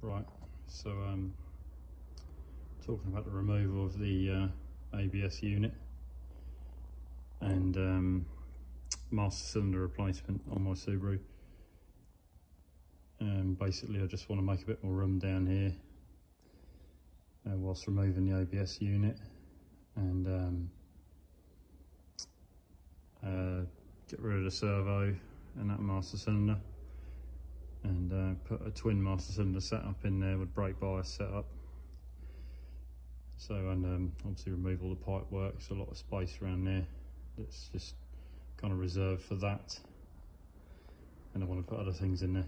Right, so talking about the removal of the ABS unit and master cylinder replacement on my Subaru. Basically I just want to make a bit more room down here whilst removing the ABS unit, and get rid of the servo and that master cylinder, and put a twin master cylinder setup in there with brake bias setup. So, and obviously remove all the pipe work, so a lot of space around there that's just kind of reserved for that, and I want to put other things in there.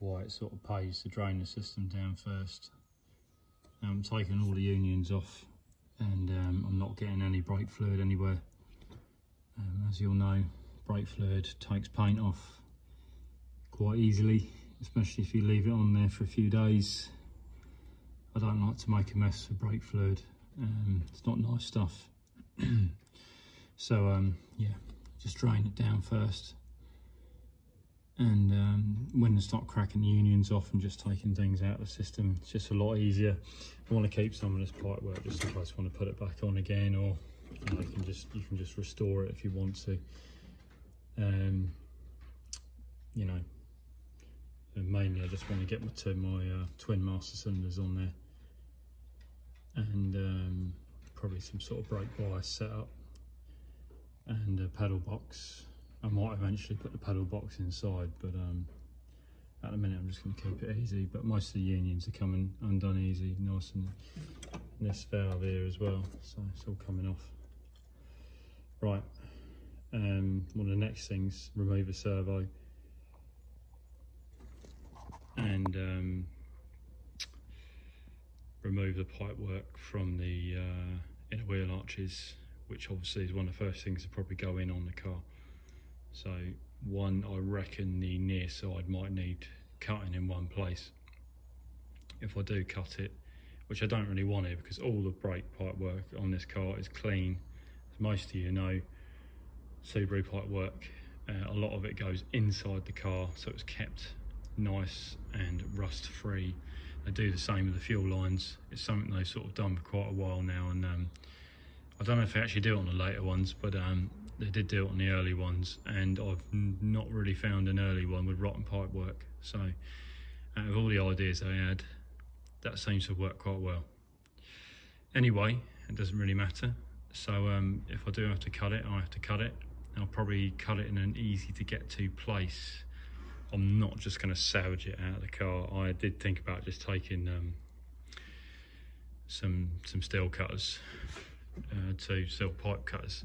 Why it sort of pays to drain the system down first. I'm taking all the unions off, and I'm not getting any brake fluid anywhere. As you'll know, brake fluid takes paint off quite easily, especially if you leave it on there for a few days. I don't like to make a mess with brake fluid. It's not nice stuff. So yeah, just drain it down first. And when I start cracking the unions off and just taking things out of the system, it's just a lot easier. I want to keep some of this pipe work just in case I want to put it back on again, or you know, you can just restore it if you want to. You know, and mainly I just want to get my twin master cylinders on there, and probably some sort of brake bias setup and a pedal box. I might eventually put the pedal box inside, but at the minute I'm just going to keep it easy, but most of the unions are coming undone easy, nice, and this valve here as well, so it's all coming off. Right, one of the next things, remove a servo and remove the pipework from the inner wheel arches, which obviously is one of the first things to probably go in on the car. So one, I reckon the near side might need cutting in one place. If I do cut it, which I don't really want to, because all the brake pipework on this car is clean. As most of you know, Subaru pipework, a lot of it goes inside the car, so it's kept nice and rust free. They do the same with the fuel lines. It's something they've sort of done for quite a while now, and I don't know if they actually do it on the later ones, but they did do it on the early ones, and I've not really found an early one with rotten pipework. So out of all the ideas they had, that seems to work quite well. Anyway, it doesn't really matter. So if I do have to cut it, I have to cut it. I'll probably cut it in an easy to get to place. I'm not just going to salvage it out of the car. I did think about just taking some steel cutters, to steel pipe cutters,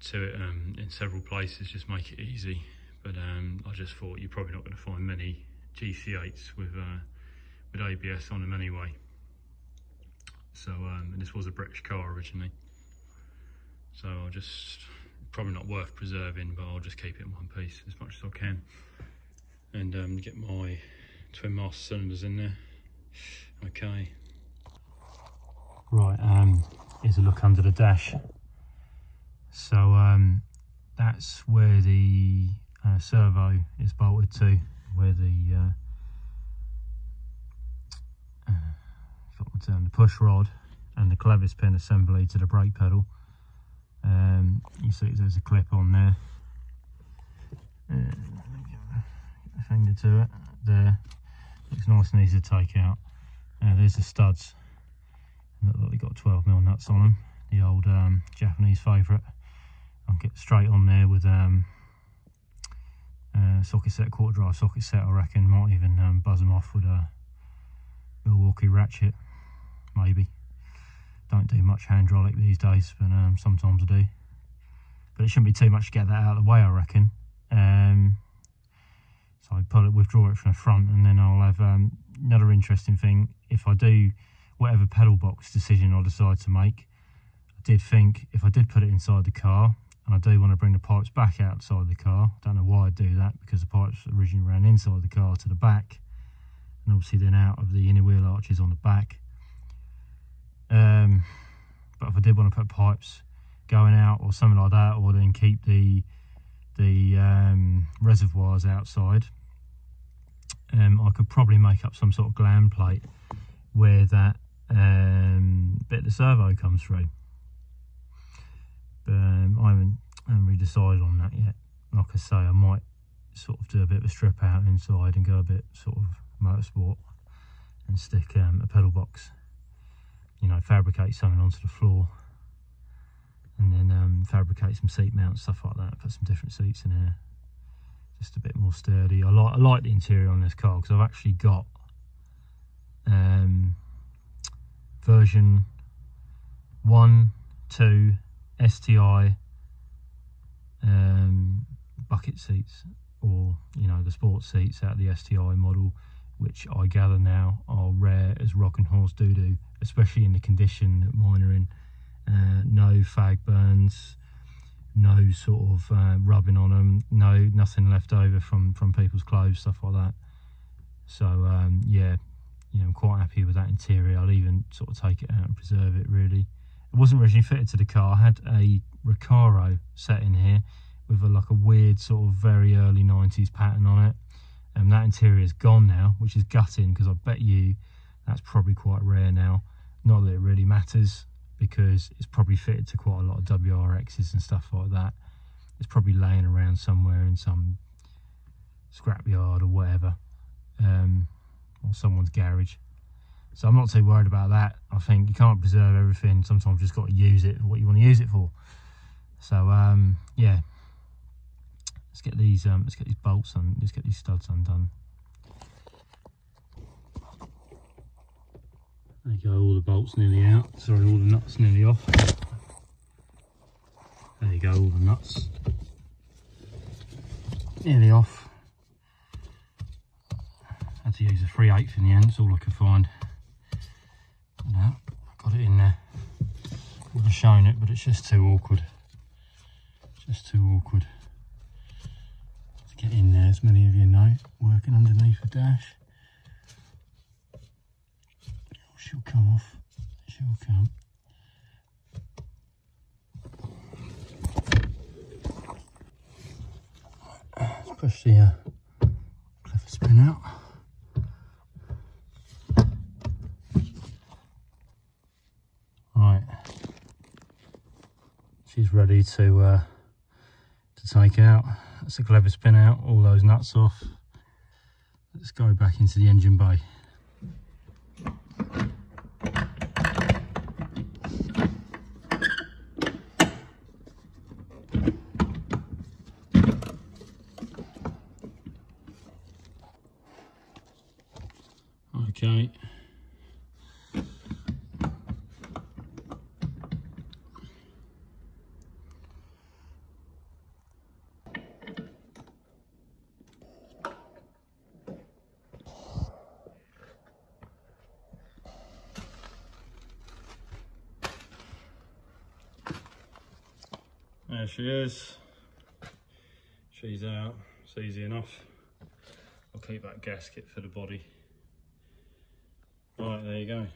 to it in several places, just make it easy. But I just thought you're probably not going to find many GC8s with ABS on them anyway. So and this was a British car originally, so I'll just, probably not worth preserving, but I'll just keep it in one piece as much as I can, and get my twin master cylinders in there. Okay. Right, here's a look under the dash. So that's where the servo is bolted to, where the the push rod and the clevis pin assembly to the brake pedal. You see there's a clip on there. Get the finger to it. There, looks nice and easy to take out. There's the studs. Look like they've got 12mm nuts on them. The old Japanese favourite. I'll get straight on there with socket set, quarter drive socket set. I reckon might even buzz them off with a Milwaukee ratchet, maybe. Don't do much hydraulic these days, but sometimes I do. But it shouldn't be too much to get that out of the way, I reckon. So I pull it, withdraw it from the front, and then I'll have another interesting thing. If I do whatever pedal box decision I decide to make, I did think if I did put it inside the car, and I do want to bring the pipes back outside the car, don't know why I'd do that, because the pipes originally ran inside the car to the back, and obviously then out of the inner wheel arches on the back. But if I did want to put pipes going out or something like that, or then keep the reservoirs outside, I could probably make up some sort of gland plate where that bit of the servo comes through. But I haven't really decided on that yet. Like I say, I might sort of do a bit of a strip out inside and go a bit sort of motorsport and stick a pedal box, you know, fabricate something onto the floor, and then fabricate some seat mounts, stuff like that, put some different seats in there, just a bit more sturdy. I like the interior on this car, because I've actually got version 1, 2 STI bucket seats, or you know, the sports seats out of the STI model, which I gather now are rare as rock and horse doo-doo, especially in the condition that mine are in. No fag burns, no sort of rubbing on them, nothing left over from people's clothes, stuff like that. So yeah, you know, I'm quite happy with that interior. I'll even sort of take it out and preserve it, really. It wasn't originally fitted to the car. I had a Recaro set in here with like a weird sort of very early 90s pattern on it. And that interior is gone now, which is gutting, because I bet you that's probably quite rare now. Not that it really matters, because it's probably fitted to quite a lot of WRXs and stuff like that. It's probably laying around somewhere in some scrapyard or whatever, or someone's garage. So I'm not too worried about that. I think you can't preserve everything. Sometimes you just got to use it for what you want to use it for. So yeah, let's get these bolts on. Let's get these studs undone. There you go, all the bolts nearly out. Sorry, all the nuts nearly off. There you go, all the nuts nearly off. Had to use a 3/8 in the end, it's all I could find. Now, got it in there. Would have shown it, but it's just too awkward. Just too awkward to get in there, as many of you know, working underneath a dash. She'll come off, she'll come. Let's push the clever spin out. Right, she's ready to take out. That's a clever spin out, all those nuts off. Let's go back into the engine bay. Okay. There she is. She's out. It's easy enough. I'll keep that gasket for the body. Right, there you go.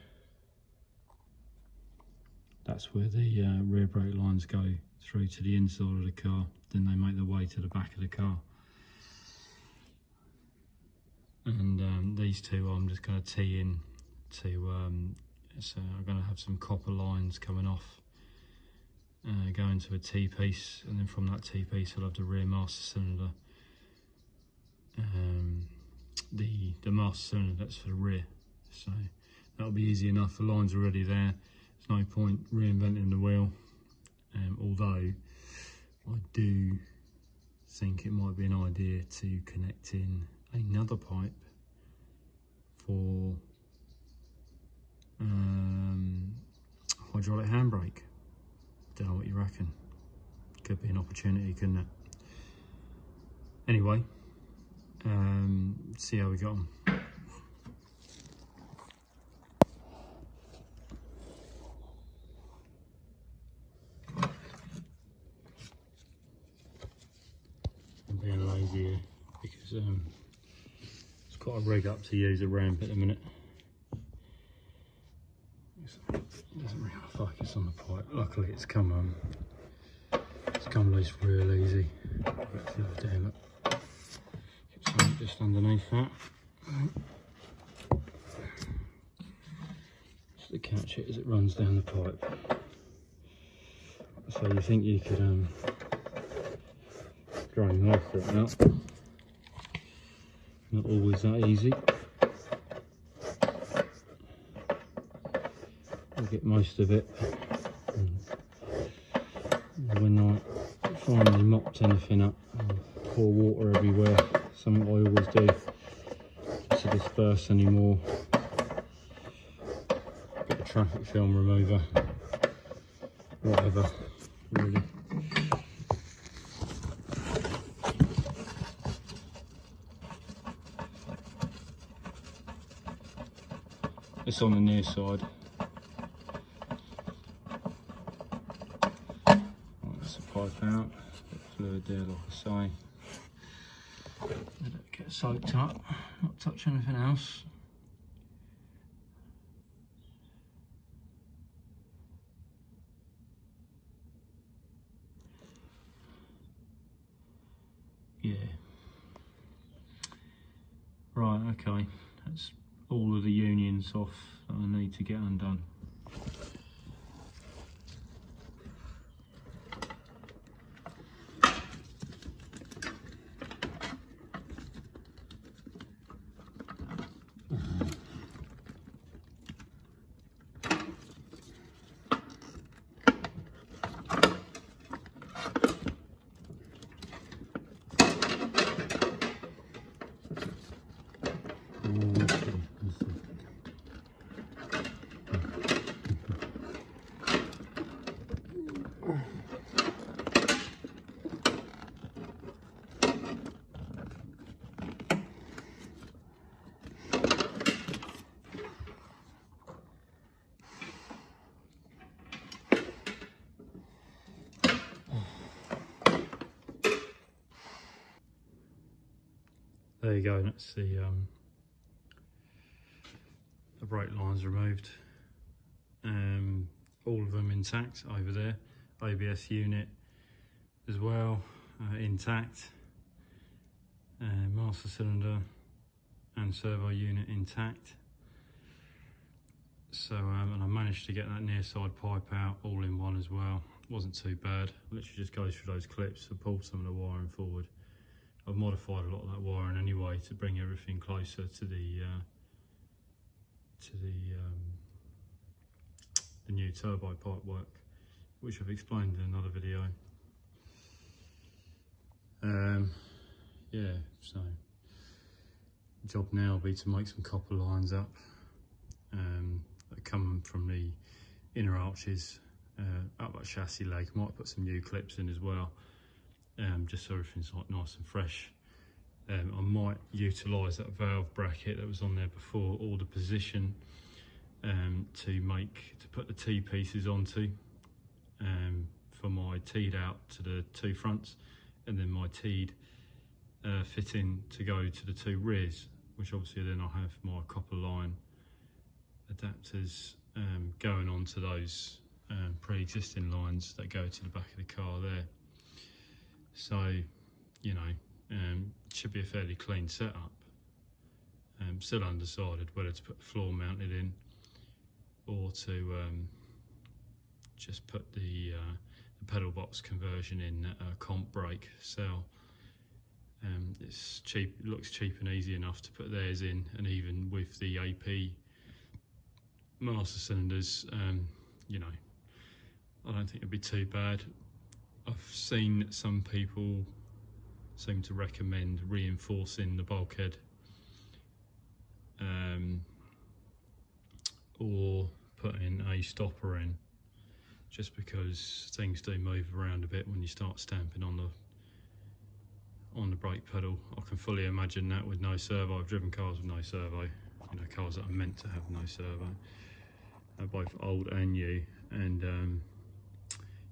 That's where the rear brake lines go through to the inside of the car. Then they make their way to the back of the car. And these two I'm just going to tee in to, so I'm going to have some copper lines coming off, go into a T-piece, and then from that T-piece I'll have the rear master cylinder. The master cylinder, that's for the rear. So that'll be easy enough, the lines are already there. There's no point reinventing the wheel, although I do think it might be an idea to connect in another pipe for hydraulic handbrake. Don't know what you reckon. Could be an opportunity, couldn't it? Anyway, see how we got on. I'm being lazy here because it's quite a rig up to use a ramp at the minute. It doesn't really focus on the pipe. Luckily it's come loose real easy. Damn it. Get something just underneath that. Just to catch it as it runs down the pipe. So you think you could drain off it out. Not always that easy. I'll get most of it. And when I finally mopped anything up, I'll pour water everywhere. Something I always do, just to disperse any more. Bit of traffic film remover, whatever, really. It's on the near side. Right, that's a pipe out. Bit of fluid there, like I say. Let it get soaked up, not touch anything else. Yeah. Right, okay. That's all of the unions off that I need to get undone. There you go, that's the brake lines removed. All of them intact over there. ABS unit as well, intact. Master cylinder and servo unit intact. So, and I managed to get that near side pipe out all in one as well. Wasn't too bad. Literally just goes through those clips to pull some of the wiring forward. I've modified a lot of that wiring anyway to bring everything closer to the new turbo pipe work, which I've explained in another video. Yeah, so the job now will be to make some copper lines up that come from the inner arches up that chassis leg. Might put some new clips in as well. Just so everything's like nice and fresh. I might utilise that valve bracket that was on there before, or the position to put the T pieces onto for my teed out to the two fronts, and then my teed fitting to go to the two rears, which obviously then I'll have my copper line adapters going on to those pre-existing lines that go to the back of the car there. So, you know, it should be a fairly clean setup. Still undecided whether to put the floor mounted in or to just put the pedal box conversion in comp brake cell. It's cheap, it looks cheap and easy enough to put theirs in, and even with the AP master cylinders, you know, I don't think it'd be too bad. I've seen some people seem to recommend reinforcing the bulkhead or putting a stopper in, just because things do move around a bit when you start stamping on the brake pedal. I can fully imagine that with no servo. I've driven cars with no servo, you know, cars that are meant to have no servo, both old and new, and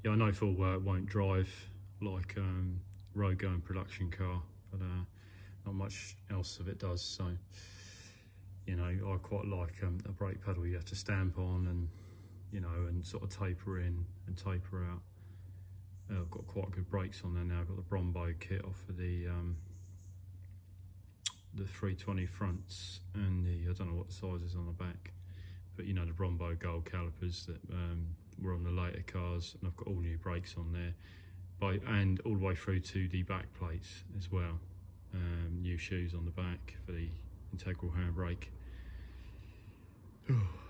yeah, I know full work won't drive like road going production car, but not much else of it does. So, you know, I quite like a brake pedal you have to stamp on, and you know, and sort of taper in and taper out. I've got quite good brakes on there now. I've got the Brombo kit off of the 320 fronts, and the, I don't know what the size is on the back, but you know, the Brombo gold calipers that were on the later cars, and I've got all new brakes on there, and all the way through to the back plates as well. New shoes on the back for the integral handbrake.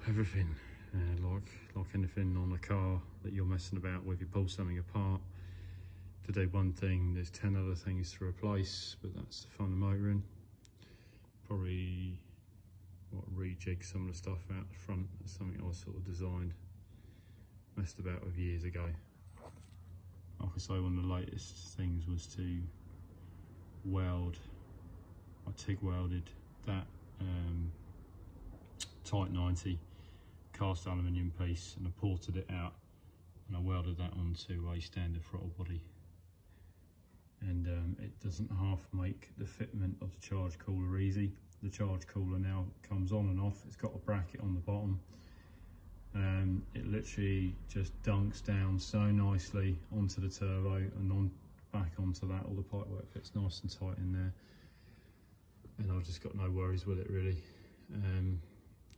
Everything, like anything on a car that you're messing about with, you pull something apart to do one thing, there's 10 other things to replace, but that's the fun of motoring. Probably rejig some of the stuff out the front. That's something I sort of messed about with years ago. Like I say, one of the latest things was to weld, I TIG welded that Type 90 cast aluminium piece, and I ported it out, and I welded that onto a standard throttle body, and it doesn't half make the fitment of the charge cooler easy. The charge cooler now comes on and off. It's got a bracket on the bottom. It literally just dunks down so nicely onto the turbo and back onto that. All the pipework fits nice and tight in there, and I've just got no worries with it really.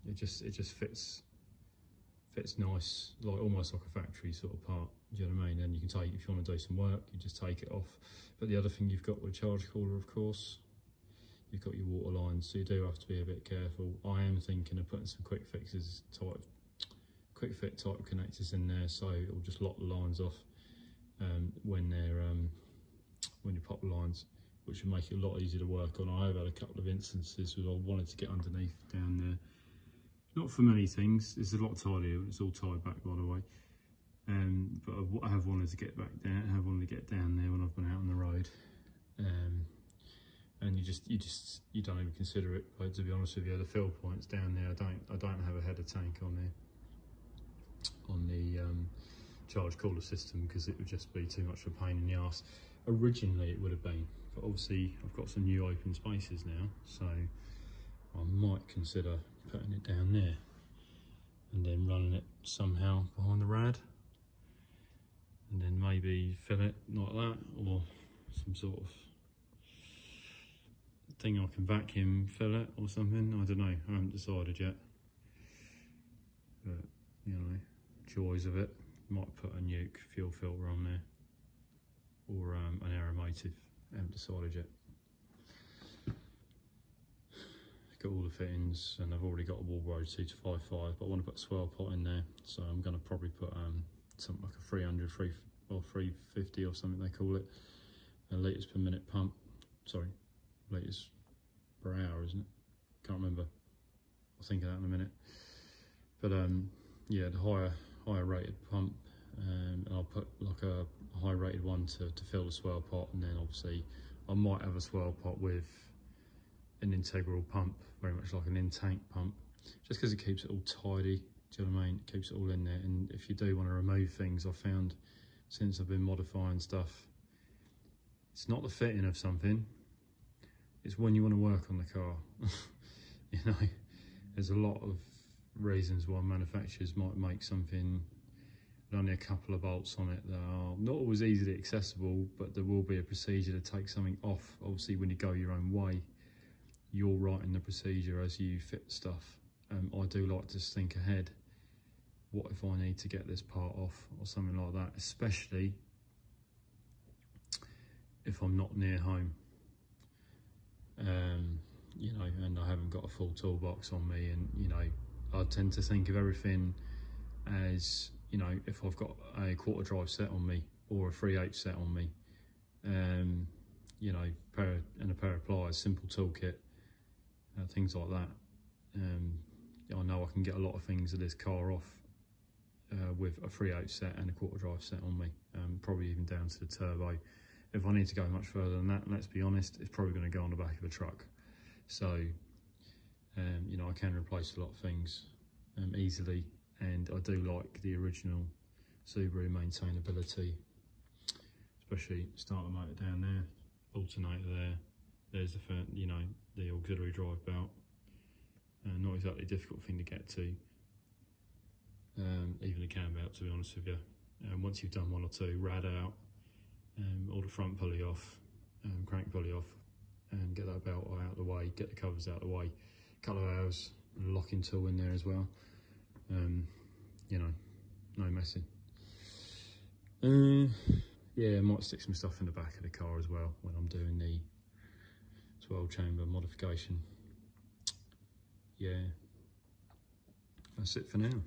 It just fits nice, like almost like a factory sort of part. Do you know what I mean? And you can take, if you want to do some work, you just take it off. But the other thing you've got with a charge cooler, of course, you've got your water lines, so you do have to be a bit careful. I am thinking of putting some quick fit type connectors in there, so it'll just lock the lines off when you pop the lines. which would make it a lot easier to work on. I have had a couple of instances where I wanted to get underneath down there. Not for many things, it's a lot tidier, it's all tied back by the way. But I have wanted to get back down, I have wanted to get down there when I've been out on the road. And you don't even consider it, like, to be honest with you. The fill points down there, I don't have a header tank on there, on the charge cooler system, because it would just be too much of a pain in the arse. Originally it would have been, but obviously I've got some new open spaces now, so I might consider putting it down there and then running it somehow behind the rad, and then maybe fill it like that, or some sort of thing I can vacuum fill it or something. I don't know, I haven't decided yet, but you know, joys of it. Might put a nuke fuel filter on there, or an aromative. I haven't decided yet. Got all the fittings, and I've already got a wall road 2-5.5, but I want to put a swell pot in there, so I'm going to probably put something like a 300 or 350 or something they call it, litres per minute pump. Sorry, litres per hour, isn't it? Can't remember. I'll think of that in a minute. But yeah, the higher rated pump, and I'll put like a high rated one to fill the swell pot, and then obviously I might have a swell pot with an integral pump, very much like an in-tank pump, just because it keeps it all tidy. Do you know what I mean? It keeps it all in there. And if you do want to remove things, I've found since I've been modifying stuff, it's not the fitting of something, it's when you want to work on the car. You know, there's a lot of reasons why manufacturers might make something with only a couple of bolts on it that are not always easily accessible, but there will be a procedure to take something off. Obviously when you go your own way, you're writing the procedure as you fit stuff. I do like to think ahead. What if I need to get this part off or something like that, especially if I'm not near home, you know, and I haven't got a full toolbox on me. And you know, I tend to think of everything as, you know, if I've got a quarter drive set on me or a 3/8 set on me, you know, and a pair of pliers, simple toolkit, things like that. I know I can get a lot of things of this car off with a 3/8 set and a quarter drive set on me, probably even down to the turbo. If I need to go much further than that, let's be honest, it's probably going to go on the back of a truck. So, you know, I can replace a lot of things easily, and I do like the original Subaru maintainability, especially starter motor down there, alternator there. There's the, you know, the auxiliary drive belt. Not exactly a difficult thing to get to, even the cam belt, to be honest with you. Once you've done one or two, rad out, all the front pulley off, crank pulley off, and get that belt out of the way, get the covers out of the way. A couple of hours, and a locking tool in there as well. You know, no messing. Yeah, I might stick some stuff in the back of the car as well when I'm doing the 12 chamber modification. Yeah, that's it for now.